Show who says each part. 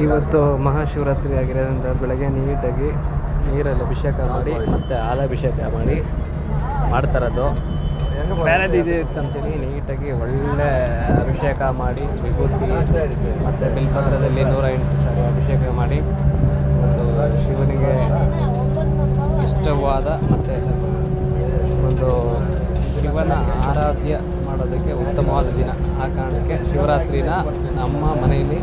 Speaker 1: ಇವತ್ತು ಮಹಾಶಿವರಾತ್ರಿ ಆಗಿರೋದ್ರಿಂದ ಬೆಳಗ್ಗೆ ನೀಟಾಗಿ ನೀರಲ್ಲಿ ಅಭಿಷೇಕ ಮಾಡಿ ಮತ್ತು ಹಾಲಾಭಿಷೇಕ ಮಾಡಿ ಮಾಡ್ತಾರದು. ಬೇರೆದು ಇದೆ ಅಂತೇಳಿ ನೀಟಾಗಿ ಒಳ್ಳೆ ಅಭಿಷೇಕ ಮಾಡಿ ವಿಭೂತಿ ಮತ್ತು ಬಿಲ್ಪತ್ರದಲ್ಲಿ 108 ಸಾರಿ ಅಭಿಷೇಕ ಮಾಡಿ ಮತ್ತು ಶಿವನಿಗೆ ಇಷ್ಟವಾದ ಮತ್ತು ಒಂದು ಶಿವನ ಆರಾಧ್ಯ ಮಾಡೋದಕ್ಕೆ ಉತ್ತಮವಾದ ದಿನ. ಆ ಕಾರಣಕ್ಕೆ ಶಿವರಾತ್ರಿನ ನಮ್ಮ ಮನೆಯಲ್ಲಿ